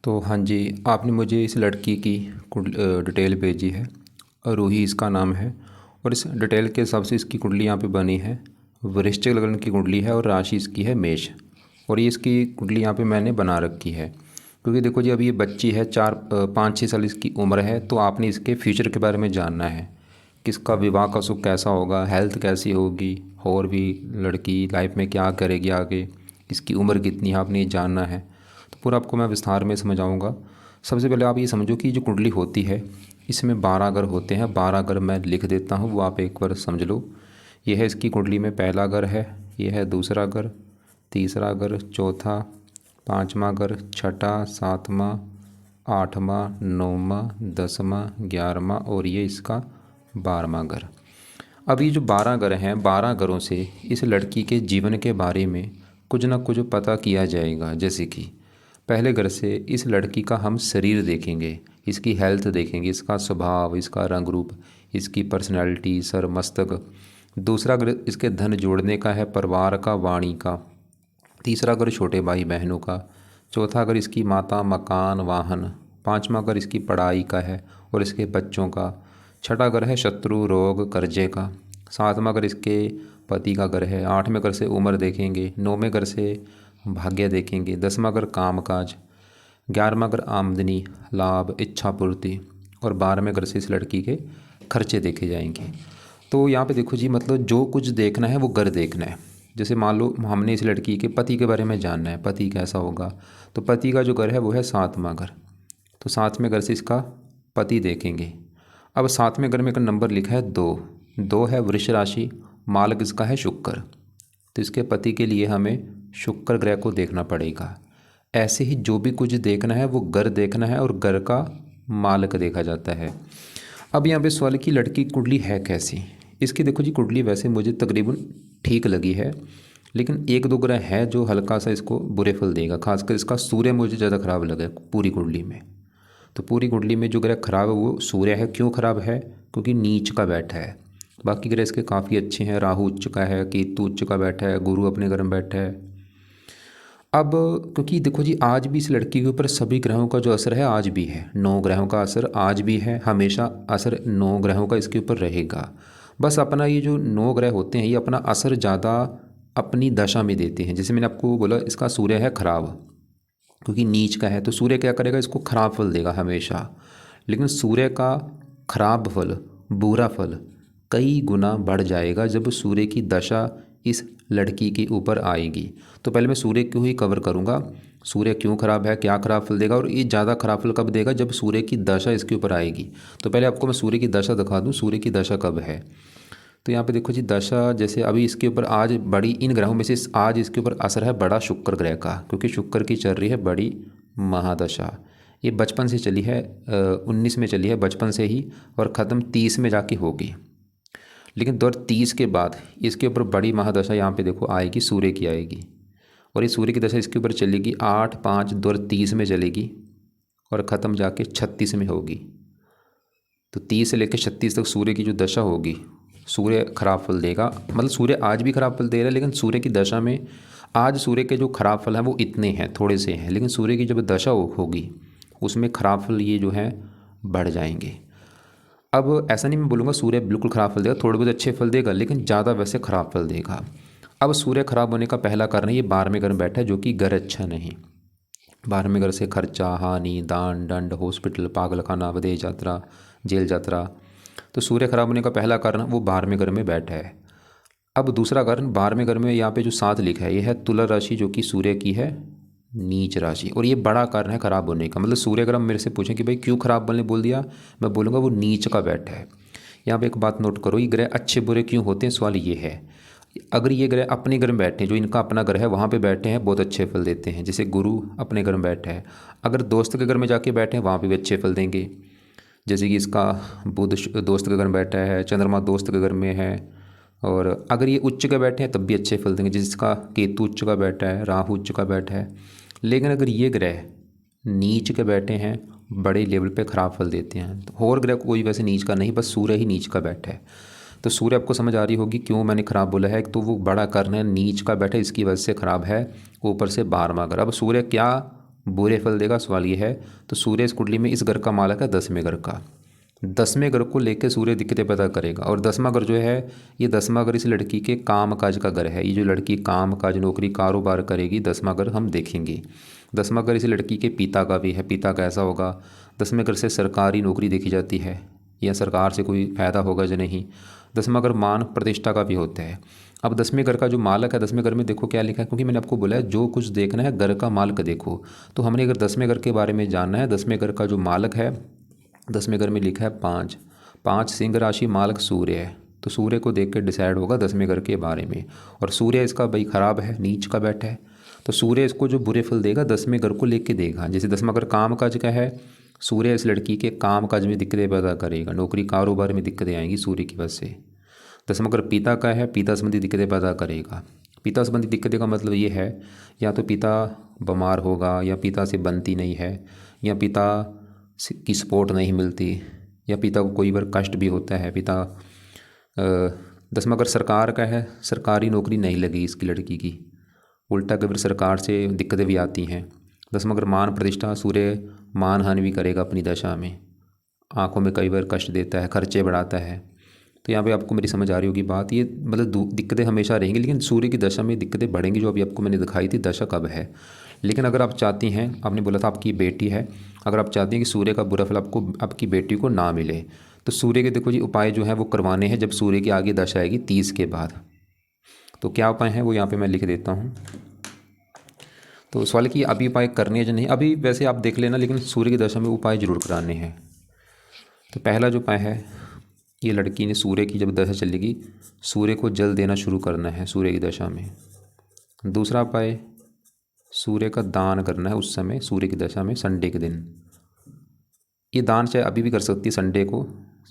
तो हाँ जी, आपने मुझे इस लड़की की डिटेल भेजी है और रूही इसका नाम है। और इस डिटेल के हिसाब से इसकी कुंडली यहाँ पे बनी है। वृश्चिक लग्न की कुंडली है और राशि इसकी है मेष। और ये इसकी कुंडली यहाँ पे मैंने बना रखी है क्योंकि देखो जी, अभी ये बच्ची है, 5-6 साल इसकी उम्र है। तो आपने इसके फ्यूचर के बारे में जानना है, किसका विवाह का सुख कैसा होगा, हेल्थ कैसी होगी, और भी लड़की लाइफ में क्या करेगी आगे, इसकी उम्र कितनी है, आपने ये जानना है। तो पूरा आपको मैं विस्तार में समझाऊंगा। सबसे पहले आप ये समझो कि जो कुंडली होती है इसमें 12 घर होते हैं। 12 घर मैं लिख देता हूँ, वो आप एक बार समझ लो। यह है इसकी कुंडली में पहला घर है, यह है दूसरा घर, तीसरा घर, चौथा, पाँचवा घर, छठा, सातवां, आठवां, नौवां, 10वां, 11वां और ये इसका 12वां घर। अब ये जो 12 घर हैं, 12 घरों से इस लड़की के जीवन के बारे में कुछ ना कुछ पता किया जाएगा। जैसे कि पहले घर से इस लड़की का हम शरीर देखेंगे, इसकी हेल्थ देखेंगे, इसका स्वभाव, इसका रंग रूप, इसकी पर्सनैलिटी, सर मस्तक। दूसरा घर इसके धन जोड़ने का है, परिवार का, वाणी का। तीसरा घर छोटे भाई बहनों का। चौथा घर इसकी माता, मकान, वाहन। पाँचवा घर इसकी पढ़ाई का है और इसके बच्चों का। छठा घर है शत्रु, रोग, कर्जे का। सातवां घर इसके पति का घर है। आठवें घर से उम्र देखेंगे। नौवें घर से भाग्य देखेंगे। 10वां घर काम काज। 11वां घर आमदनी, लाभ, इच्छा पूर्ति। और 12वें घर से इस लड़की के खर्चे देखे जाएंगे। तो यहाँ पे देखो जी, मतलब जो कुछ देखना है वो घर देखना है। जैसे मान लो हमने इस लड़की के पति के बारे में जानना है, पति कैसा होगा, तो पति का जो घर है वो है 7वां घर। तो 7वें घर से इसका पति देखेंगे। अब 7वें घर में एक नंबर लिखा है 2। 2 है वृष राशि, मालक इसका है शुक्र। तो इसके पति के लिए हमें शुक्र ग्रह को देखना पड़ेगा। ऐसे ही जो भी कुछ देखना है वो घर देखना है और घर का मालक देखा जाता है। अब यहाँ पे सवाल की लड़की कुंडली है कैसी। इसकी देखो जी, कुंडली वैसे मुझे तकरीबन ठीक लगी है, लेकिन एक दो ग्रह है जो हल्का सा इसको बुरे फल देगा। खासकर इसका सूर्य मुझे ज़्यादा खराब लगा पूरी कुंडली में। तो पूरी कुंडली में जो ग्रह खराब है वो सूर्य है। क्यों खराब है? क्योंकि नीच का बैठा है। बाकी ग्रह इसके काफ़ी अच्छे हैं। राहु उच्च का है, केतु उच्च का बैठा है, गुरु अपने घर में बैठा है। अब क्योंकि देखो जी, आज भी इस लड़की के ऊपर सभी ग्रहों का जो असर है आज भी है। 9 ग्रहों का असर आज भी है, हमेशा असर 9 ग्रहों का इसके ऊपर रहेगा। बस अपना ये जो 9 ग्रह होते हैं ये अपना असर ज़्यादा अपनी दशा में देते हैं। जैसे मैंने आपको बोला, इसका सूर्य है खराब क्योंकि नीच का है, तो सूर्य क्या करेगा, इसको खराब फल देगा हमेशा। लेकिन सूर्य का खराब फल, बुरा फल कई गुना बढ़ जाएगा जब सूर्य की दशा इस लड़की के ऊपर आएगी। तो पहले मैं सूर्य को ही कवर करूँगा, सूर्य क्यों खराब है, क्या खराब फल देगा, और ये ज़्यादा खराब फल कब देगा, जब सूर्य की दशा इसके ऊपर आएगी। तो पहले आपको मैं सूर्य की दशा दिखा दूँ, सूर्य की दशा कब है। तो यहाँ पे देखो जी, दशा जैसे अभी इसके ऊपर आज बड़ी, इन ग्रहों में से आज इसके ऊपर असर है बड़ा शुक्र ग्रह का, क्योंकि शुक्र की चल रही है बड़ी महादशा। ये बचपन से चली है, 19 में चली है बचपन से ही, और ख़त्म 30 में जाके होगी। लेकिन 2030 के बाद इसके ऊपर बड़ी महादशा यहाँ पे देखो आएगी, सूर्य की आएगी। और ये सूर्य की दशा इसके ऊपर चलेगी 8/5/2030 में चलेगी और ख़त्म जाके 36 में होगी। तो 30 से लेकर 36 तक सूर्य की जो दशा होगी, सूर्य खराब फल देगा। मतलब सूर्य आज भी खराब फल दे रहा है, लेकिन सूर्य की दशा में आज सूर्य के जो खराब फल हैं वो इतने हैं, थोड़े से हैं। लेकिन सूर्य की जब दशा होगी उसमें खराब फल ये जो हैं बढ़ जाएंगे। अब ऐसा नहीं मैं बोलूँगा सूर्य बिल्कुल ख़राब फल देगा, थोड़े बहुत अच्छे फल देगा, लेकिन ज़्यादा वैसे ख़राब फल देगा। अब सूर्य खराब होने का पहला कारण ये 12वें घर में बैठा है, जो कि घर अच्छा नहीं। 12वें घर से खर्चा, हानि, दान दंड, हॉस्पिटल, पागलखाना, विदेश यात्रा, जेल यात्रा। तो सूर्य खराब होने का पहला कारण वो 12वें घर में बैठा है। अब दूसरा कारण 12वें घर में यहाँ पे जो 7 लिखा है ये है तुला राशि, जो कि सूर्य की है नीच राशि, और ये बड़ा कारण है खराब होने का। मतलब सूर्य अगर हम मेरे से पूछें कि भाई क्यों खराब बोल दिया, मैं बोलूँगा वो नीच का बैठा है। यहाँ पे एक बात नोट करो, ये ग्रह अच्छे बुरे क्यों होते हैं, सवाल ये है। अगर ये ग्रह अपने घर में बैठे हैं, जो इनका अपना घर है वहाँ पे बैठे हैं, बहुत अच्छे फल देते हैं। जैसे गुरु अपने घर में बैठा है, अगर दोस्त के घर में जाके बैठे हैं वहाँ पे भी अच्छे फल देंगे। जैसे कि इसका बुध दोस्त के घर में बैठा है, चंद्रमा दोस्त के घर में है, और अगर ये उच्च का बैठे हैं तब भी अच्छे फल देंगे। जिसका केतु उच्च का बैठा है, राहु उच्च का बैठा है। लेकिन अगर ये ग्रह नीच के बैठे हैं बड़े लेवल पे ख़राब फल देते हैं। तो और ग्रह कोई वैसे नीच का नहीं, बस सूर्य ही नीच का बैठा है। तो सूर्य आपको समझ आ रही होगी क्यों मैंने ख़राब बोला है। तो वो बड़ा कारण है, नीच का बैठा है, इसकी वजह से ख़राब है। ऊपर से 12वां घर। अब सूर्य क्या बुरे फल देगा। सवाल ये है, तो सूर्य इस कुंडली में इस घर का मालक है 10वें घर का। 10वें घर को लेकर सूर्य दिक्कतें पैदा करेगा। और 10वां घर जो है, ये 10वां घर इस लड़की के काम काज का घर है। ये जो लड़की काम काज नौकरी कारोबार करेगी, 10वां घर हम देखेंगे। 10वां घर इस लड़की के पिता का भी है। पिता कैसा होगा? 10वें घर से सरकारी नौकरी देखी जाती है, या सरकार से कोई फ़ायदा होगा जो नहीं। 10वां घर मान प्रतिष्ठा का भी होता है। अब 10वें घर का जो मालक है, 10वें घर में देखो क्या लिखा है, क्योंकि मैंने आपको बोला है जो कुछ देखना है घर का मालक देखो। तो हमने अगर 10वें घर के बारे में जानना है, 10वें घर का जो मालक है, 10वें घर में लिखा है 5 सिंह राशि, मालक सूर्य है। तो सूर्य को देख के डिसाइड होगा 10वें घर के बारे में। और सूर्य इसका भाई खराब है, नीच का बैठा है। तो सूर्य इसको जो बुरे फल देगा 10वें घर को लेके देगा। जैसे 10वां घर काम काज का है, सूर्य इस लड़की के काम काज में दिक्कतें पैदा करेगा, नौकरी कारोबार में दिक्कतें आएंगी सूर्य की वजह से। 10वां घर पिता का है, पिता संबंधी दिक्कतें पैदा करेगा। पिता संबंधी दिक्कतें का मतलब ये है, या तो पिता बीमार होगा, या पिता से बनती नहीं है, या पिता की सपोर्ट नहीं मिलती, या पिता को कोई बार कष्ट भी होता है। पिता 10वां घर सरकार का है, सरकारी नौकरी नहीं लगी इसकी लड़की की, उल्टा कभी सरकार से दिक्कतें भी आती हैं। 10वां घर मान प्रतिष्ठा, सूर्य मान हानि भी करेगा अपनी दशा में, आंखों में कई बार कष्ट देता है, खर्चे बढ़ाता है। तो यहाँ पे आपको मेरी समझ आ रही होगी बात। ये मतलब दिक्कतें हमेशा रहेंगी, लेकिन सूर्य की दशा में दिक्कतें बढ़ेंगी, जो अभी आपको मैंने दिखाई थी दशा कब है। लेकिन अगर आप चाहती हैं, आपने बोला था आपकी बेटी है, अगर आप चाहती हैं कि सूर्य का बुरा फल आपको आपकी बेटी को ना मिले, तो सूर्य के देखो जी उपाय जो है वो करवाने हैं जब सूर्य की आगे दशा आएगी 30 के बाद। तो क्या उपाय हैं वो यहाँ पे मैं लिख देता हूँ। तो सवाल कि अभी उपाय करने हैं या नहीं, अभी वैसे आप देख लेना, लेकिन सूर्य की दशा में उपाय जरूर कराने हैं। तो पहला जो उपाय है, ये लड़की ने सूर्य की जब दशा चलेगी, सूर्य को जल देना शुरू करना है सूर्य की दशा में। दूसरा उपाय, सूर्य का दान करना है उस समय सूर्य की दशा में, संडे के दिन। ये दान चाहे अभी भी कर सकती है, संडे को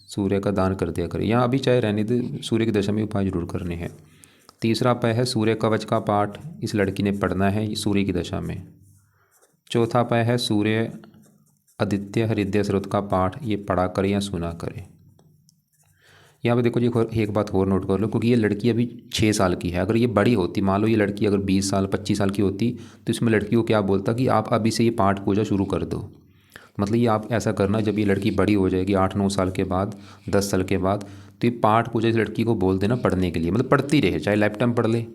सूर्य का दान कर दिया करे, या अभी चाहे रहने दे, सूर्य की दशा में उपाय जरूर करने हैं। तीसरा उपाय है सूर्य कवच का पाठ इस लड़की ने पढ़ना है सूर्य की दशा में। चौथा उपाय है सूर्य आदित्य हृदय स्रोत का पाठ ये पढ़ा करे या सुना करे। यहाँ पे देखो जी एक बात और नोट कर लो, क्योंकि ये लड़की अभी 6 साल की है। अगर ये बड़ी होती, मान लो ये लड़की अगर 20 साल 25 साल की होती, तो इसमें लड़की को क्या बोलता कि आप अभी से ये पाठ पूजा शुरू कर दो। मतलब ये आप ऐसा करना, जब ये लड़की बड़ी हो जाएगी 8-9 साल के बाद, 10 साल के बाद, तो ये पाठ पूजा इस लड़की को बोल देना पढ़ने के लिए, मतलब पढ़ती रहे, चाहे लाइफ टाइम पढ़ ले।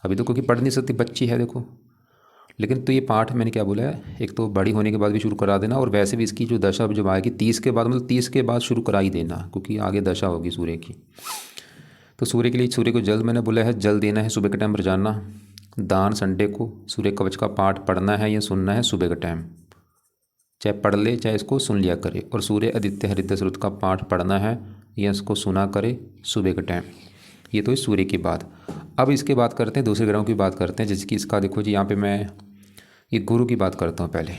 अभी तो क्योंकि पढ़ नहीं सकती, बच्ची है देखो। लेकिन तो ये पाठ मैंने क्या बोला है, एक तो बड़ी होने के बाद भी शुरू करा देना, और वैसे भी इसकी जो दशा जब आएगी 30 के बाद, मतलब 30 के बाद शुरू करा ही देना, क्योंकि आगे दशा होगी सूर्य की। तो सूर्य के लिए, सूर्य को जल मैंने बोला है, जल देना है सुबह के टाइम रोजाना। दान संडे को, सूर्य कवच का पाठ पढ़ना है या सुनना है सुबह के टाइम, चाहे पढ़ ले चाहे इसको सुन लिया करे। और सूर्य आदित्य हृदय स्रोत का पाठ पढ़ना है या इसको सुना करे सुबह के टाइम। ये तो इस सूर्य की बात। अब इसके बात करते हैं दूसरे ग्रहों की बात करते हैं, जैसे कि इसका देखो जी यहाँ पे मैं ये गुरु की बात करता हूँ। पहले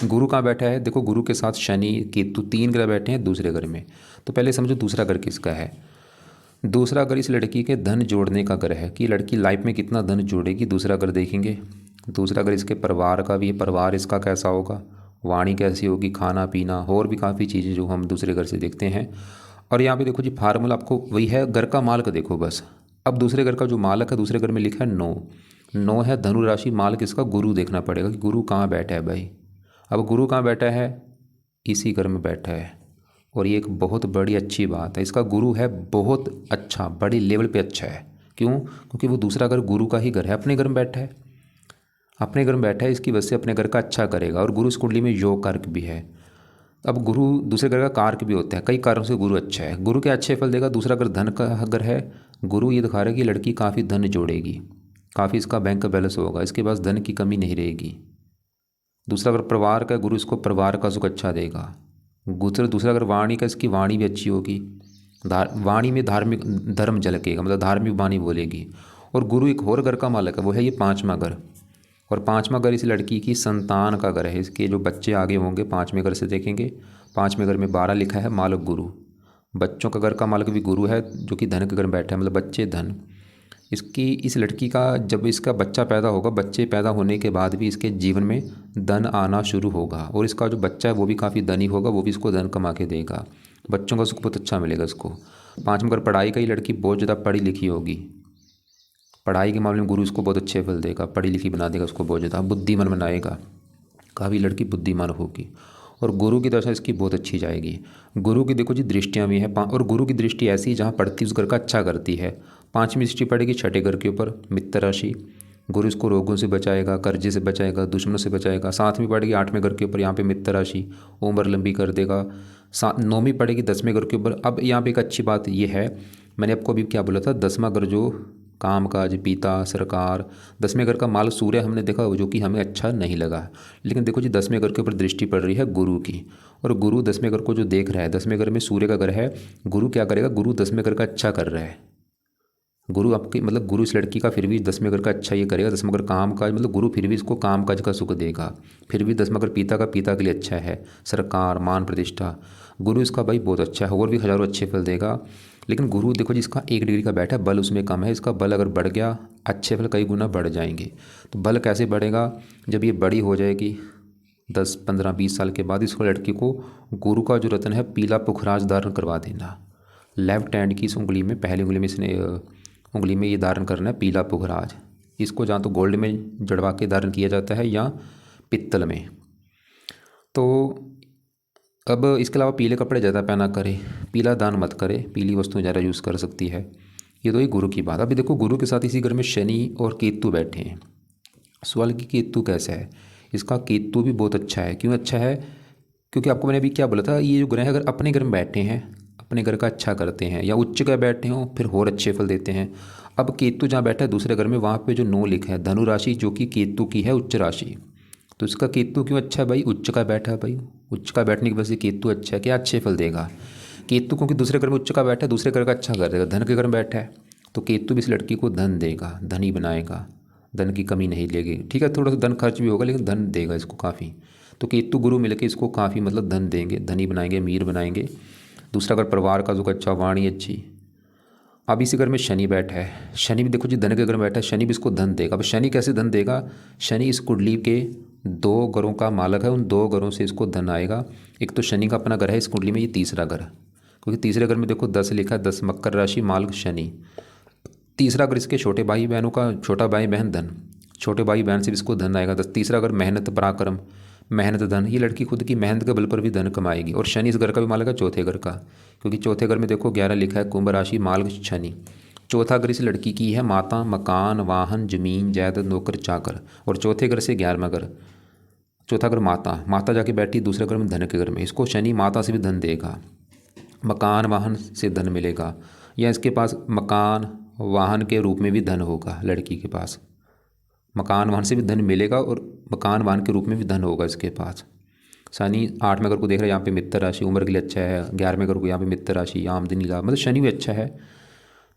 गुरु कहाँ बैठा है, देखो गुरु के साथ शनि केतु 3 ग्रह बैठे हैं दूसरे घर में। तो पहले समझो दूसरा घर किसका है। दूसरा घर इस लड़की के धन जोड़ने का घर है, कि लड़की लाइफ में कितना धन जोड़ेगी, दूसरा घर देखेंगे। दूसरा घर इसके परिवार का भी है, परिवार इसका कैसा होगा, वाणी कैसी होगी, खाना पीना, और भी काफ़ी चीज़ें जो हम दूसरे घर से देखते हैं। और यहाँ पे देखो जी फार्मूला आपको वही है, घर का मालक देखो बस। अब दूसरे घर का जो मालक है, दूसरे घर में लिखा है 9 है धनु राशि, मालक इसका गुरु देखना पड़ेगा कि गुरु कहाँ बैठा है भाई। अब गुरु कहाँ बैठा है, इसी घर में बैठा है। और ये एक बहुत बड़ी अच्छी बात है, इसका गुरु है बहुत अच्छा, बड़ी लेवल पे अच्छा है। क्यों? क्योंकि वो दूसरा घर गुरु का ही घर है, अपने घर में बैठा है, अपने घर में बैठा है, इसकी वजह से अपने घर का अच्छा करेगा। और गुरु इस कुंडली में योग कारक भी है। अब गुरु दूसरे घर का कारक भी होता है, कई कारणों से गुरु अच्छा है, गुरु के अच्छे फल देगा। दूसरा घर धन का घर है, गुरु ये दिखा रहा है कि लड़की काफ़ी धन जोड़ेगी, काफ़ी इसका बैंक का बैलेंस होगा, इसके पास धन की कमी नहीं रहेगी। दूसरा अगर परिवार का, गुरु इसको परिवार का सुख अच्छा देगा। दूसरा अगर वाणी का, इसकी वाणी भी अच्छी होगी, वाणी में धार्मिक धर्म झलकेगा, मतलब धार्मिक वाणी बोलेगी। और गुरु एक और घर का मालक है, वो है ये 5वां घर। और 5वां घर इस लड़की की संतान का घर है, इसके जो बच्चे आगे होंगे 5वें घर से देखेंगे। 5वें घर में 12 लिखा है, मालक गुरु। बच्चों का घर का मालक भी गुरु है, जो कि धन के घर में बैठा है, मतलब बच्चे धन। इसकी इस लड़की का जब इसका बच्चा पैदा होगा, बच्चे पैदा होने के बाद भी इसके जीवन में धन आना शुरू होगा। और इसका जो बच्चा है वो भी काफ़ी धनी होगा, वो भी इसको धन कमा के देगा, बच्चों का सुख बहुत अच्छा मिलेगा इसको। 5वां घर पढ़ाई का, ही लड़की बहुत ज़्यादा पढ़ी लिखी होगी, पढ़ाई के मामले में गुरु इसको बहुत अच्छे फल देगा, पढ़ी लिखी बना देगा, उसको बहुत ज़्यादा बुद्धिमान बनाएगा, काफ़ी लड़की बुद्धिमान होगी। और गुरु की दशा इसकी बहुत अच्छी जाएगी। गुरु की देखो जी दृष्टियाँ भी हैं और गुरु की दृष्टि ऐसी है जहाँ पड़ती उस घर का अच्छा करती है। 5वीं दृष्टि पड़ेगी छठे घर के ऊपर, मित्र राशि। गुरु इसको रोगों से बचाएगा, कर्जे से बचाएगा, दुश्मनों से बचाएगा। 7वीं पड़ेगी 8वें घर के ऊपर, यहाँ पे मित्र राशि, उम्र लंबी कर देगा। 9वीं पड़ेगी 10वें घर के ऊपर। अब यहाँ पे एक अच्छी बात ये है, मैंने आपको अभी क्या बोला था, 10वां घर जो काम काज, पिता, सरकार। 10वें घर का माल सूर्य हमने देखा जो कि हमें अच्छा नहीं लगा। लेकिन देखो जी 10वें घर के ऊपर दृष्टि पड़ रही है गुरु की, और गुरु 10वें घर को जो देख रहा है, 10वें घर में सूर्य का घर है, गुरु क्या करेगा, गुरु 10वें घर का अच्छा कर रहा है। गुरु आपकी मतलब गुरु इस लड़की का फिर भी 10वें घर का अच्छा ये करेगा। 10वां घर काम काज, मतलब गुरु फिर भी इसको काम काज का सुख देगा। फिर भी 10वां घर पिता के लिए अच्छा है, सरकार, मान प्रतिष्ठा। गुरु इसका भाई बहुत अच्छा है, और भी हज़ारों अच्छे फल देगा। लेकिन गुरु देखो जिसका 1 डिग्री का बैठा है, बल उसमें कम है। इसका बल अगर बढ़ गया, अच्छे फल कई गुना बढ़ जाएंगे। तो बल कैसे बढ़ेगा, जब ये बड़ी हो जाएगी 10, 15, 20 साल के बाद, इसको लड़की को गुरु का जो रत्न है पीला पुखराज धारण करवा देना। लेफ्ट हैंड की इस उंगली में, पहली उंगली में इसने उंगली में ये धारण करना है पीला पुखराज। इसको जहाँ तो गोल्ड में जड़वा के धारण किया जाता है या पित्तल में। तो अब इसके अलावा पीले कपड़े ज़्यादा पहना करे, पीला दान मत करे, पीली वस्तुएं ज़्यादा यूज़ कर सकती है। ये तो ही गुरु की बात। अभी देखो गुरु के साथ इसी घर में शनि और केतु बैठे हैं। सवाल की केतु कैसा है, इसका केतु भी बहुत अच्छा है। क्यों अच्छा है, क्योंकि आपको मैंने अभी क्या बोला था, ये जो ग्रह अगर अपने घर में बैठे हैं, अपने घर का अच्छा करते हैं, या उच्च ग्रह बैठे हों फिर और अच्छे फल देते हैं। अब केतु जहाँ बैठा है दूसरे घर में, वहाँ पे जो 9 लिखा है धनु राशि, जो कि केतु की है उच्च राशि। तो इसका केतु क्यों अच्छा है भाई, उच्च का बैठा है भाई, उच्च का बैठने की वजह से केतु अच्छा है। क्या अच्छे फल देगा केतु, क्योंकि दूसरे घर में उच्च का बैठा है, दूसरे घर का अच्छा कर देगा। धन के घर में बैठा है तो केतु भी इस लड़की को धन देगा, धनी बनाएगा, धन की कमी नहीं लेगी। ठीक है, थोड़ा सा धन खर्च भी होगा लेकिन धन देगा इसको काफ़ी। तो केतु गुरु मिलकर इसको काफ़ी मतलब धन देंगे, धनी बनाएंगे, अमीर बनाएंगे। दूसरा अगर परिवार का सुख अच्छा, वाणी अच्छी। अब इसी घर में शनि बैठा है, शनि भी देखो जी धन के घर में बैठा है, शनि भी इसको धन देगा। अब शनि कैसे धन देगा, शनि इस कुंडली के 2 घरों का मालक है, उन 2 घरों से इसको धन आएगा। एक तो शनि का अपना घर है इस कुंडली में, ये तीसरा घर, क्योंकि तीसरे घर में देखो 10 लिखा है, 10 मकर राशि, मालक शनि। तीसरा घर इसके छोटे भाई बहनों का, छोटा भाई बहन धन, छोटे भाई बहन से भी इसको धन आएगा। 10 तीसरा घर मेहनत पराक्रम, मेहनत धन, ये लड़की खुद की मेहनत के बल पर भी धन कमाएगी। और शनि इस घर का भी मालक है, चौथे घर का, क्योंकि चौथे घर में देखो 11 लिखा है, कुंभ राशि, मालक शनि। चौथा घर इस लड़की की है माता, मकान, वाहन, जमीन जायदाद, नौकर चाकर। और चौथे घर से 11वां घर, चौथा घर माता, माता जाके बैठी दूसरे घर में धन के घर में। इसको शनि माता से भी धन देगा, मकान वाहन से धन मिलेगा, या इसके पास मकान वाहन के रूप में भी धन होगा। लड़की के पास मकान वाहन से भी धन मिलेगा और मकान वाहन के रूप में भी धन होगा इसके पास। शनि 8वें घर को देख रहे हैं, यहाँ पे मित्र राशि, उम्र के लिए अच्छा है। 11वें घर को यहाँ पे मित्र राशि, आमदनी लाभ, मतलब शनि भी अच्छा है।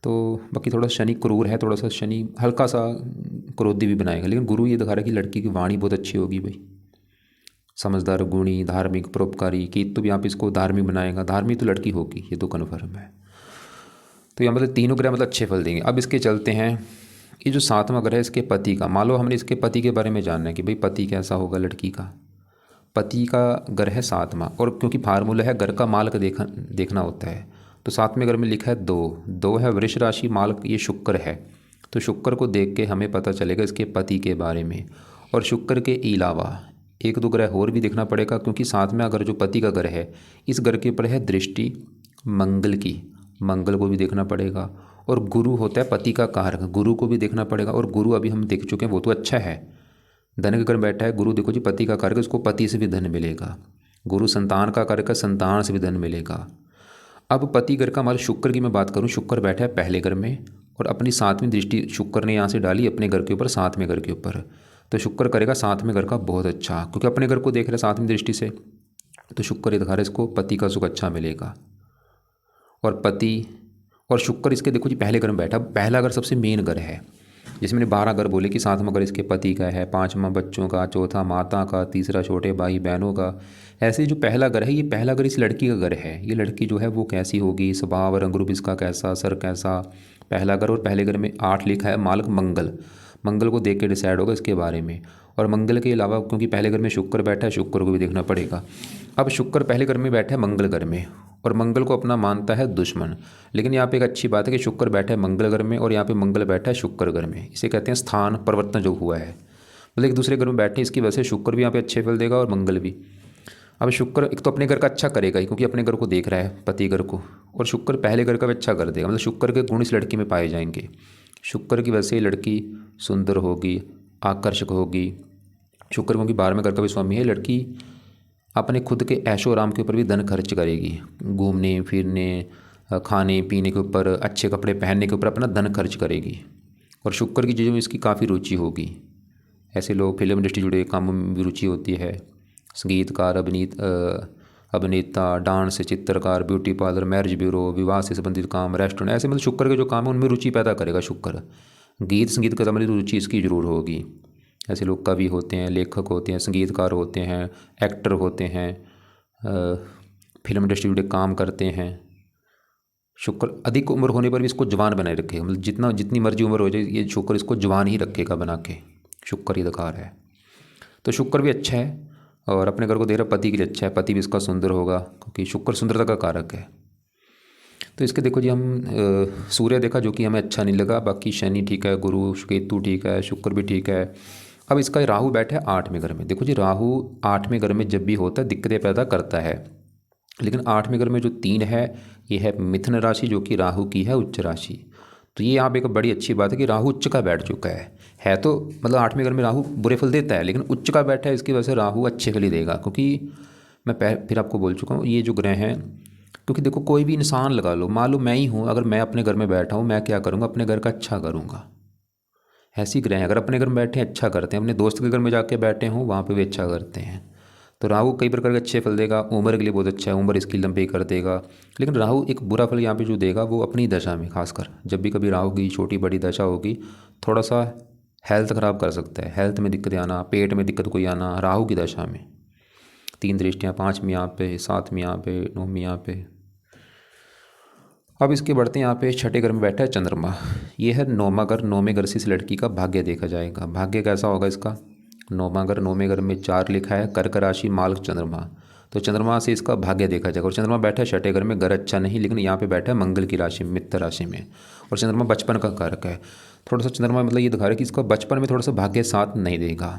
तो बाकी थोड़ा शनि क्रूर है, थोड़ा सा शनि हल्का सा क्रोधी भी बनाएगा। लेकिन गुरु ये दिखा रहा है कि लड़की की वाणी बहुत अच्छी होगी भाई, समझदार, गुणी, धार्मिक, परोपकारी। केतु भी यहाँ पे इसको धार्मिक बनाएगा, धार्मिक तो लड़की होगी, ये तो कन्फर्म है। तो यहाँ मतलब तीनों ग्रह मतलब अच्छे फल देंगे। अब इसके चलते हैं, ये जो 7वां ग्रह है इसके पति का। मान लो हमने इसके पति के बारे में जानना है कि भाई पति कैसा होगा लड़की का। पति का घर है 7वां, और क्योंकि फार्मूला है घर का मालक देखना होता है, तो 7वें घर में लिखा है 2 है वृष राशि, मालक ये शुक्र है। तो शुक्र को देख के हमें पता चलेगा इसके पति के बारे में। और शुक्र के अलावा 1-2 ग्रह और भी देखना पड़ेगा, क्योंकि 7वां अगर जो पति का घर है, इस घर के ऊपर है दृष्टि मंगल की, मंगल को भी देखना पड़ेगा। और गुरु होता है पति का कारक, गुरु को भी देखना पड़ेगा। और गुरु अभी हम देख चुके हैं, वो तो अच्छा है, धन के घर में बैठा है। गुरु देखो जी पति का कारक, उसको पति से भी धन मिलेगा। गुरु संतान का कारक है, संतान से भी धन मिलेगा। अब पति घर का मतलब शुक्र की मैं बात करूं, शुक्र बैठा है पहले घर में, और अपनी 7वीं दृष्टि शुक्र ने यहाँ से डाली अपने घर के ऊपर, 7वें घर के ऊपर। तो शुक्र करेगा 7वें घर का बहुत अच्छा, क्योंकि अपने घर को देख रहे 7वीं दृष्टि से। तो शुक्र ये दिखा रहा है इसको पति का सुख अच्छा मिलेगा। और पति और शुक्र इसके देखो जी पहले घर में बैठा, पहला घर सबसे मेन घर है। जैसे मैंने 12 घर बोले कि 7वां घर इसके पति का है, 5वां बच्चों का, चौथा माता का, तीसरा छोटे भाई बहनों का। ऐसे जो पहला घर है, ये पहला घर इस लड़की का घर है। ये लड़की जो है वो कैसी होगी, स्वभाव रंग रूप इसका कैसा, सर कैसा, पहला घर। और पहले घर में 8 लिखा है, मालक मंगल, मंगल को देख के डिसाइड होगा इसके बारे में। और मंगल के अलावा क्योंकि पहले घर में शुक्र बैठा है, शुक्र को भी देखना पड़ेगा। अब शुक्र पहले घर में बैठा है मंगल घर में, और मंगल को अपना मानता है दुश्मन। लेकिन यहाँ पे एक अच्छी बात है कि शुक्र बैठा है मंगल घर में और यहाँ पे मंगल बैठा है शुक्र घर में। इसे कहते हैं स्थान परिवर्तन जो हुआ है, मतलब एक दूसरे घर में बैठे, इसकी वजह से शुक्र भी यहाँ पे अच्छे फल देगा और मंगल भी। अब शुक्र एक तो अपने घर का अच्छा करेगा ही, क्योंकि अपने घर को देख रहा है, पति घर को, और शुक्र पहले घर का भी अच्छा कर देगा, मतलब शुक्र के गुण इस लड़की में पाए जाएंगे। शुक्र की वजह से ये लड़की सुंदर होगी, आकर्षक होगी। शुक्र क्योंकि 12वें घर का भी स्वामी है। लड़की अपने खुद के ऐशो आराम के ऊपर भी धन खर्च करेगी, घूमने फिरने, खाने पीने के ऊपर, अच्छे कपड़े पहनने के ऊपर अपना धन खर्च करेगी। और शुक्र की चीज़ों में इसकी काफ़ी रुचि होगी। ऐसे लोग फिल्म इंडस्ट्री जुड़े कामों में भी रुचि होती है, संगीतकार, अभिनेता, डांस, चित्रकार, ब्यूटी पार्लर, मैरिज ब्यूरो, विवाह से संबंधित काम, रेस्टोरेंट, ऐसे मतलब शुक्र के जो काम है उनमें रुचि पैदा करेगा शुक्र। गीत संगीत के संबंधित रुचि इसकी जरूर होगी। ऐसे लोग कवि होते हैं, लेखक होते हैं, संगीतकार होते हैं, एक्टर होते हैं, फिल्म इंडस्ट्री जुड़े काम करते हैं। शुक्र अधिक उम्र होने पर भी इसको जवान बनाए रखेगा, मतलब जितनी मर्जी उम्र हो जाए ये शुक्र इसको जवान ही रखेगा बना के। शुक्र ही अधिकार है, तो शुक्र भी अच्छा है। और अपने घर को देख रहा पति के लिए अच्छा है, पति भी इसका सुंदर होगा क्योंकि शुक्र सुंदरता का कारक है। तो इसके देखो जी, हम सूर्य देखा जो कि हमें अच्छा नहीं लगा, बाकी शनि ठीक है, गुरु केतु ठीक है, शुक्र भी ठीक है। अब इसका राहु बैठा है 8वें घर में। देखो जी, राहु 8वें घर में जब भी होता है दिक्कतें पैदा करता है, लेकिन 8वें घर में जो 3 है ये है मिथुन राशि, जो कि राहु की है उच्च राशि। तो ये यहाँ पे एक बड़ी अच्छी बात है कि राहु उच्च का बैठ चुका है तो मतलब 8वें घर में राहु बुरे फल देता है, लेकिन उच्च का बैठा है, इसकी वजह से राहु अच्छे फल ही देगा। क्योंकि मैं फिर आपको बोल चुका हूँ ये जो ग्रह हैं, क्योंकि देखो कोई भी इंसान लगा लो, मान लो मैं ही हूँ, अगर मैं अपने घर में बैठा हूँ, मैं क्या करूँगा, अपने घर का अच्छा करूँगा। ऐसी ग्रह हैं, अगर अपने घर में बैठे अच्छा करते हैं, अपने दोस्त के घर में जाके बैठे हों वहाँ पे भी अच्छा करते हैं। तो राहु कई प्रकार के अच्छे फल देगा, उम्र के लिए बहुत अच्छा है, उम्र इसकी लंबी कर देगा। लेकिन राहु एक बुरा फल यहाँ पे जो देगा वो अपनी दशा में, खासकर जब भी कभी राहु की छोटी बड़ी दशा होगी, थोड़ा सा हेल्थ ख़राब कर सकता है, हेल्थ में दिक्कत आना, पेट में दिक्कत कोई आना राहु की दशा में। 3 दृष्टियाँ, 5वीं यहाँ पे, 7वीं यहाँ पे, 9वीं यहाँ पे। अब इसके बढ़ते हैं यहाँ पे 6ठे घर में बैठा है चंद्रमा। ये है 9वां घर। 9वें घर से इस लड़की का भाग्य देखा जाएगा। भाग्य कैसा होगा इसका, 9वां घर, 9वें घर में 4 लिखा है, कर्क राशि, मालक, चंद्रमा। तो चंद्रमा से इसका भाग्य देखा जाएगा। और चंद्रमा बैठा है 6ठे घर में, घर अच्छा नहीं, लेकिन यहाँ पे बैठा है मंगल की राशि, मित्र राशि में। और चंद्रमा बचपन का कारक है। थोड़ा सा चंद्रमा मतलब ये दिखा रहा है कि इसका बचपन में थोड़ा सा भाग्य साथ नहीं देगा,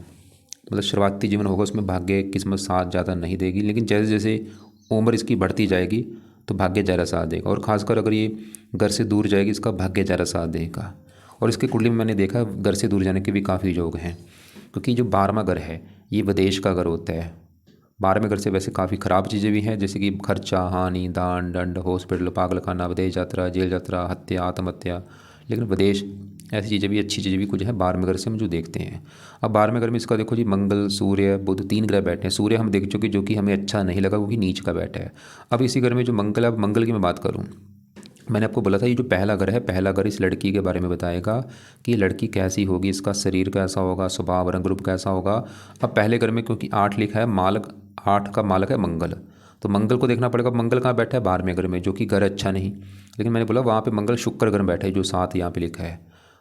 मतलब शुरुआती जीवन होगा उसमें भाग्य किस्मत साथ ज़्यादा नहीं देगी। लेकिन जैसे जैसे उम्र इसकी बढ़ती जाएगी तो भाग्य ज़्यादा साथ देगा। और ख़ासकर अगर ये घर से दूर जाएगी, इसका भाग्य ज़्यादा साथ देगा। और इसकी कुंडली में मैंने देखा घर से दूर जाने के भी काफ़ी योग हैं, क्योंकि जो 12वां घर है ये विदेश का घर होता है। 12वें घर से वैसे काफ़ी ख़राब चीज़ें भी हैं, जैसे कि खर्चा, हानि, दान, दंड, हॉस्पिटल, पागलखाना, विदेश यात्रा, जेल यात्रा, हत्या, आत्महत्या। लेकिन विदेश ऐसी चीज़ें भी, अच्छी चीज़ें भी कुछ हैं 12वें घर से हम जो देखते हैं। अब 12वें घर में इसका देखो जी, मंगल, सूर्य, बुध, 3 ग्रह बैठे हैं। सूर्य हम देख चुके जो कि हमें अच्छा नहीं लगा, क्योंकि नीच का बैठा है। अब इसी घर में जो मंगल है, अब मंगल की मैं बात करूँ, मैंने आपको बोला था ये जो पहला घर है, पहला घर इस लड़की के बारे में बताएगा कि लड़की कैसी होगी, इसका शरीर कैसा होगा, स्वभाव रंग रूप कैसा होगा। अब पहले घर में क्योंकि 8 लिखा है, मालक, 8 का मालक है मंगल, तो मंगल को देखना पड़ेगा। मंगल कहाँ बैठा है, 12वें घर में, जो कि घर अच्छा नहीं। लेकिन मैंने बोला वहाँ पे मंगल शुक्र घर में बैठा है, जो 7 यहाँ पे लिखा है।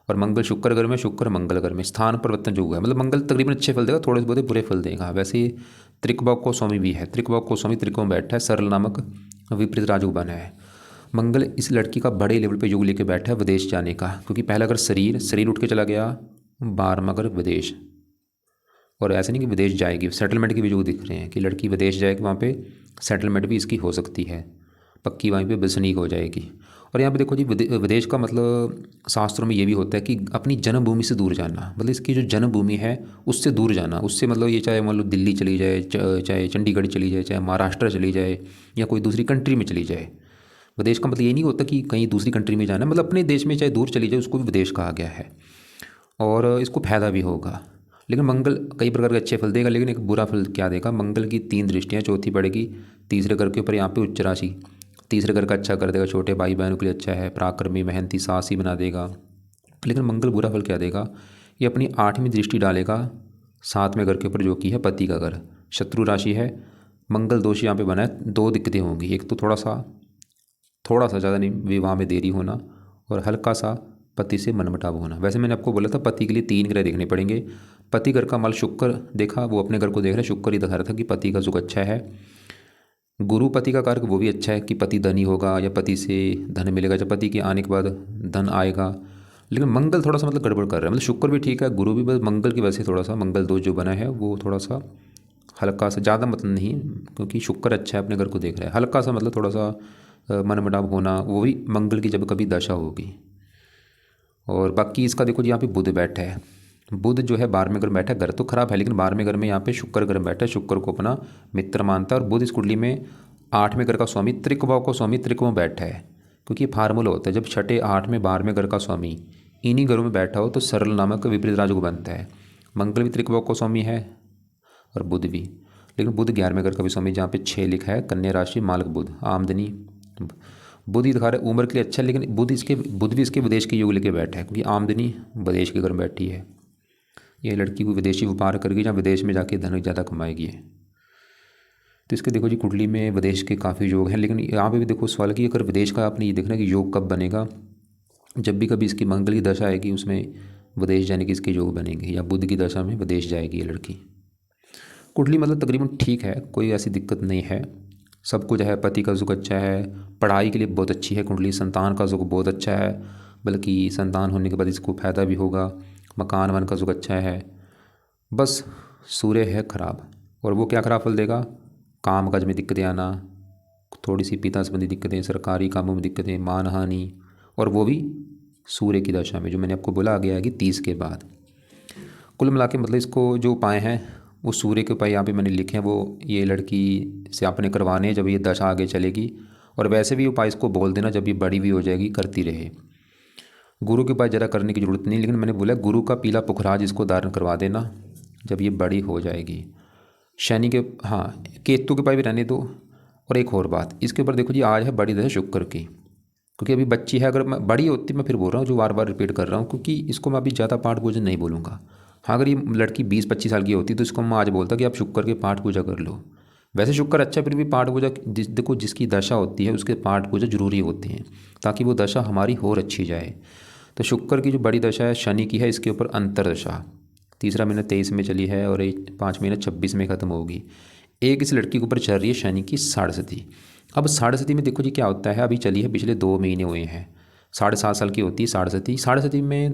और मंगल शुक्र घर में, शुक्र मंगल घर में, स्थान परिवर्तन जो हुआ है, मतलब मंगल तकरीबन अच्छे फल देगा, थोड़े बहुत बुरे फल देगा। वैसे त्रिकबक को स्वामी भी है, त्रिकबक को स्वामी त्रिकोण में बैठा है, सरल नामक विपरीत राजयोग बना है। मंगल इस लड़की का बड़े लेवल पे योग लेके बैठा है विदेश जाने का, क्योंकि पहला अगर शरीर उठ के चला गया, 12वां अगर विदेश। और ऐसे नहीं कि विदेश जाएगी, सेटलमेंट के भी योग दिख रहे हैं कि लड़की विदेश जाएगी, वहाँ पे सेटलमेंट भी इसकी हो सकती है, पक्की वहीं पे बसनीक हो जाएगी। और यहाँ पे देखो जी, विदेश का मतलब शास्त्रों में ये भी होता है कि अपनी जन्मभूमि से दूर जाना, मतलब इसकी जो जन्मभूमि है उससे दूर जाना। उससे मतलब ये चाहे मान लो दिल्ली चली जाए, चाहे चंडीगढ़ चली जाए, चाहे महाराष्ट्र चली जाए, या कोई दूसरी कंट्री में चली जाए। विदेश का मतलब ये नहीं होता कि कहीं दूसरी कंट्री में जाना, मतलब अपने देश में चाहे दूर चली जाए उसको भी विदेश कहा गया है। और इसको फायदा भी होगा। लेकिन मंगल कई प्रकार के अच्छे फल देगा, लेकिन एक बुरा फल क्या देगा, मंगल की 3 दृष्टियाँ, चौथी पड़ेगी तीसरे घर के ऊपर, यहाँ पे उच्च राशि। तीसरे घर का अच्छा कर देगा, छोटे भाई बहनों के लिए अच्छा है, पराक्रमी, मेहनती, साहसी बना देगा। लेकिन मंगल बुरा फल क्या देगा, ये अपनी 8वीं दृष्टि डालेगा 7वें घर के ऊपर, जो कि है पति का घर, शत्रु राशि है। मंगल दोष यहाँ पे बना है, 2 दिक्कतें होंगी। एक तो थोड़ा सा ज़्यादा नहीं, विवाह में देरी होना, और हल्का सा पति से मनमुटाव होना। वैसे मैंने आपको बोला था पति के लिए 3 ग्रह देखने पड़ेंगे। पति घर का माल शुक्र देखा, वो अपने घर को देख रहा है, शुक्र ही दिखा रहा था कि पति का सुख अच्छा है। गुरु पति का कारक वो भी अच्छा है कि पति धनी होगा या पति से धन मिलेगा, जब पति के आने के बाद धन आएगा। लेकिन मंगल थोड़ा सा मतलब गड़बड़ कर रहा है, मतलब शुक्र भी ठीक है, गुरु भी, बस मंगल की वजह से थोड़ा सा मंगल दोष जो बना है वो थोड़ा सा हल्का सा, ज़्यादा मतलब नहीं, क्योंकि शुक्र अच्छा है अपने घर को देख रहा है, हल्का सा मतलब थोड़ा सा मनमुटाव होना, वो भी मंगल की जब कभी दशा होगी। और बाकी इसका देखो जी यहाँ पे बुध बैठा है, बुध जो है 12वें घर में बैठा है, घर तो खराब है लेकिन 12वें घर में यहाँ पे शुक्र घर में बैठा है, शुक्र को अपना मित्र मानता है। और बुध इस कुंडली में 8वें घर का स्वामी, त्रिकोण को स्वामी त्रिकोण में बैठा है, क्योंकि ये फार्मूला होता है जब छठे 8वें 12वें घर का स्वामी इन्हीं घरों में बैठा हो तो सरल नामक विपरीत राजयोग बनता है। मंगल भी त्रिकोण को स्वामी है और बुध भी, लेकिन बुध 11वें घर का भी स्वामी, जहाँ पे 6 लिखा है, कन्या राशि मालक बुध, आमदनी बुध ही दिखा रहा है, उम्र के लिए अच्छा है, लेकिन बुध भी इसके विदेश के योग लेके बैठा है, क्योंकि आमदनी विदेश के घर में बैठी है। ये लड़की को विदेशी व्यापार करके जहाँ विदेश में जाके धन ज़्यादा कमाएगी है। तो इसके देखो जी कुंडली में विदेश के काफ़ी योग हैं, लेकिन यहाँ पे भी देखो सवाल कि अगर विदेश का आपने ये देखना कि योग कब बनेगा, जब भी कभी इसकी मंगल की दशा आएगी उसमें विदेश जाने की इसके योग बनेंगे, या बुध की दशा में विदेश जाएगी ये लड़की। कुंडली मतलब तकरीबन ठीक है, कोई ऐसी दिक्कत नहीं है, सब कुछ है, पति का सुख अच्छा है, पढ़ाई के लिए बहुत अच्छी है कुंडली, संतान का सुख बहुत अच्छा है, बल्कि संतान होने के बाद इसको फ़ायदा भी होगा, मकान वन का सुख अच्छा है। बस सूर्य है खराब, और वो क्या खराब फल देगा, काम काज में दिक्कतें आना, थोड़ी सी पिता संबंधी दिक्कतें, सरकारी कामों में दिक्कतें, मानहानि, और वो भी सूर्य की दशा में, जो मैंने आपको बोला आगे आएगी 30 के बाद। कुल मिला के मतलब इसको जो उपाय हैं वो सूर्य के उपाय यहाँ पे मैंने लिखे हैं, वो ये लड़की से आपने करवाने हैं जब ये दशा आगे चलेगी, और वैसे भी उपाय इसको बोल देना जब ये बड़ी भी हो जाएगी करती रहे। गुरु के उपाय ज़रा करने की ज़रूरत नहीं, लेकिन मैंने बोला गुरु का पीला पुखराज इसको धारण करवा देना जब ये बड़ी हो जाएगी। शनि के, हाँ, केतु के उपाय भी रहने दो। और एक और बात इसके ऊपर देखो जी, आज है बड़ी दशा शुक्र की, क्योंकि अभी बच्ची है, अगर मैं बड़ी होती, मैं फिर बोल रहा हूँ जो बार बार रिपीट कर रहा हूँ, क्योंकि इसको मैं अभी ज़्यादा पाठ पूजन नहीं बोलूँगा। हाँ, अगर ये लड़की 20-25 साल की होती तो इसको मैं आज बोलता कि आप शुक्र के पाठ पूजा कर लो। वैसे शुक्र अच्छा, फिर भी पाठ पूजा देखो जिसकी दशा होती है उसके पाठ पूजा जरूरी होती हैं, ताकि वो दशा हमारी और अच्छी जाए। तो शुक्र की जो बड़ी दशा है शनि की है, इसके ऊपर अंतर दशा, तीसरा महीना 23 में चली है और 5 महीना 26 में ख़त्म होगी। एक इस लड़की के ऊपर चल रही है शनि की साढ़े। अब साढ़े में देखो जी क्या होता है, अभी चली है, पिछले 2 महीने हुए हैं, 7.5 साल की होती है साढ़े में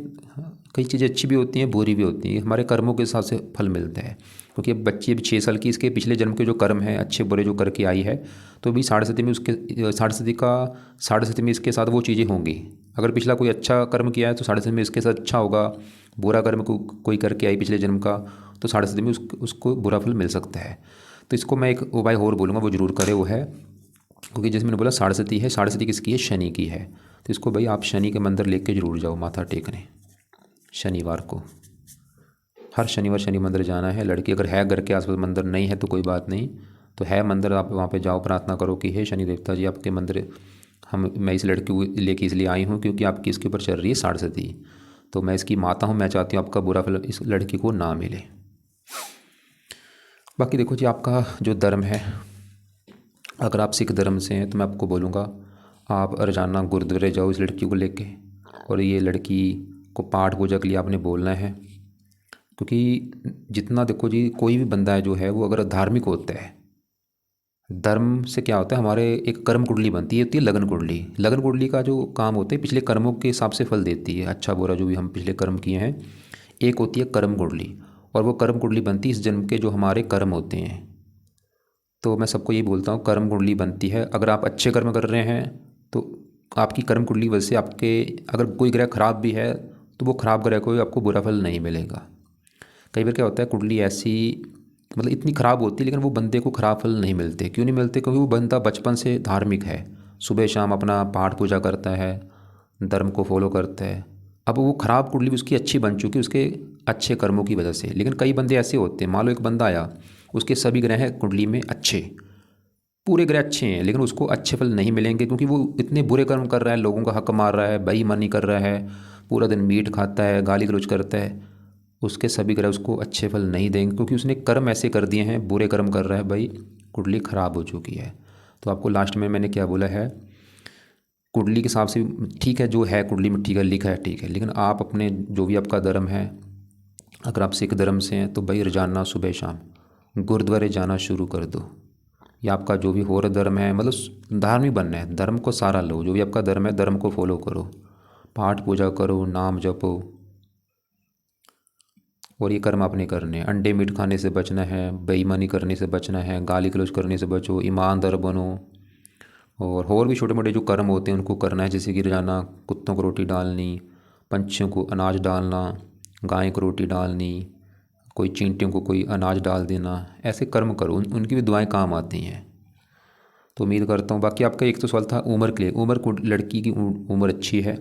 कई चीज़ें अच्छी भी होती हैं बुरी भी होती हैं, हमारे कर्मों के हिसाब से फल मिलता है। क्योंकि अब बच्ची अभी 6 साल की, इसके पिछले जन्म के जो कर्म हैं अच्छे बुरे जो करके आई है, तो अभी साढ़े में उसके साढ़े में इसके साथ वो चीज़ें होंगी। अगर पिछला कोई अच्छा कर्म किया है तो साढ़े में इसके साथ अच्छा होगा, बुरा कर्म कोई करके आई पिछले जन्म का तो साढ़े में उसको बुरा फल मिल सकता है। तो इसको मैं एक उपाय और बोलूँगा, वो जरूर करे, वो है, क्योंकि जैसे मैंने बोला साढ़े है, साढ़े किसकी है, शनि की है। तो इसको भाई आप शनि के मंदिर लेके जरूर जाओ माथा टेकने, शनिवार को, हर शनिवार शनि मंदिर जाना है। लड़की अगर है घर के आसपास मंदिर, नहीं है तो कोई बात नहीं, तो है मंदिर, आप वहाँ पे जाओ, प्रार्थना करो कि हे शनि देवता जी आपके मंदिर मैं इस लड़की को लेके इसलिए आई हूँ क्योंकि आपकी इसके ऊपर चल रही है साढ़े, तो मैं इसकी माता हूँ, मैं चाहती हूँ आपका बुरा फल इस लड़की को ना मिले। बाकी देखो जी आपका जो धर्म है, अगर आप सिख धर्म से हैं तो मैं आपको बोलूँगा आप रोजाना गुरुद्वारे जाओ इस लड़की को लेके, और ये लड़की को पाठ पूजा के लिए आपने बोलना है। क्योंकि जितना देखो जी कोई भी बंदा है जो है वो अगर धार्मिक होता है, धर्म से क्या होता है, हमारे एक कर्म कुंडली बनती है, होती है लगन कुंडली। लगन कुंडली का जो काम होता है पिछले कर्मों के हिसाब से फल देती है, अच्छा बुरा जो भी हम पिछले कर्म किए हैं। एक होती है कर्म कुंडली, और वो कर्म कुंडली बनती है इस जन्म के जो हमारे कर्म होते हैं। तो मैं सबको यही बोलता हूँ कर्म कुंडली बनती है, अगर आप अच्छे कर्म कर रहे हैं तो आपकी कर्म कुंडली वजह से आपके, अगर कोई ग्रह खराब भी है तो वो खराब ग्रह को आपको बुरा फल नहीं मिलेगा। कई बार क्या होता है कुंडली ऐसी मतलब इतनी ख़राब होती है लेकिन वो बंदे को ख़राब फल नहीं मिलते। क्यों नहीं मिलते? क्योंकि वो बंदा बचपन से धार्मिक है, सुबह शाम अपना पाठ पूजा करता है, धर्म को फॉलो करता है। अब वो ख़राब कुंडली भी उसकी अच्छी बन चुकी है उसके अच्छे कर्मों की वजह से। लेकिन कई बंदे ऐसे होते हैं, मान लो एक बंदा आया, उसके सभी ग्रह हैं कुंडली में अच्छे, पूरे ग्रह अच्छे हैं, लेकिन उसको अच्छे फल नहीं मिलेंगे क्योंकि वो इतने बुरे कर्म कर रहा है, लोगों का हक मार रहा है, बेईमानी कर रहा है, पूरा दिन मीट खाता है, गाली गलौज करता है। उसके सभी ग्रह उसको अच्छे फल नहीं देंगे क्योंकि उसने कर्म ऐसे कर दिए हैं, बुरे कर्म कर रहा है, भाई कुंडली ख़राब हो चुकी है। तो आपको लास्ट में मैंने क्या बोला है, कुंडली के हिसाब से ठीक है, जो है कुंडली में ठीक है, लिखा है ठीक है, लेकिन आप अपने जो भी आपका धर्म है, अगर आप सिख धर्म से हैं तो भाई रोजाना सुबह शाम गुरुद्वारे जाना शुरू कर दो। या आपका जो भी और धर्म है, मतलब धार्मिक बनना है, धर्म को सारा लो, जो भी आपका धर्म है धर्म को फॉलो करो, पाठ पूजा करो, नाम जपो, और ये कर्म आपने करने हैं। अंडे मीट खाने से बचना है, बेईमानी करने से बचना है, गाली गलौज करने से बचो, ईमानदार बनो, और भी छोटे मोटे जो कर्म होते हैं उनको करना है, जैसे कि रोजाना कुत्तों को रोटी डालनी, पंछियों को अनाज डालना, गाय को रोटी डालनी, कोई चींटियों को कोई अनाज डाल देना, ऐसे कर्म करो, उनकी भी दुआएं काम आती हैं। तो उम्मीद करता हूँ। बाकी आपका एक तो सवाल था उम्र के लिए, उम्र को लड़की की उम्र अच्छी है,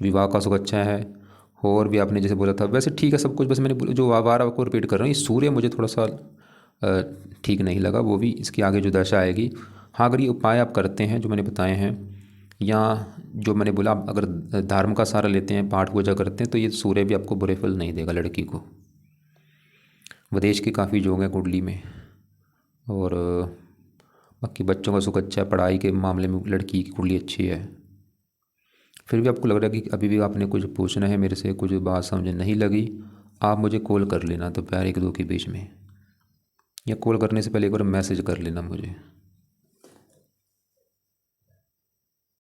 विवाह का सुख अच्छा है, और भी आपने जैसे बोला था वैसे ठीक है सब कुछ। बस मैंने जो बार आपको रिपीट कर रहा हूँ, ये सूर्य मुझे थोड़ा सा ठीक नहीं लगा, वो भी इसके आगे जो दशा आएगी। हाँ, अगर ये उपाय आप करते हैं जो मैंने बताए हैं, या जो मैंने बोला आप अगर धर्म का सहारा लेते हैं, पाठ पूजा करते हैं, तो ये सूर्य भी आपको बुरे फल नहीं देगा लड़की को। विदेश के काफ़ी योग हैं कुंडली में, और बाकी बच्चों का सुख अच्छा है, पढ़ाई के मामले में लड़की की कुंडली अच्छी है। फिर भी आपको लग रहा है कि अभी भी आपने कुछ पूछना है मेरे से, कुछ बात समझ नहीं लगी, आप मुझे कॉल कर लेना दोपहर 1-2 के बीच में, या कॉल करने से पहले एक बार मैसेज कर लेना मुझे।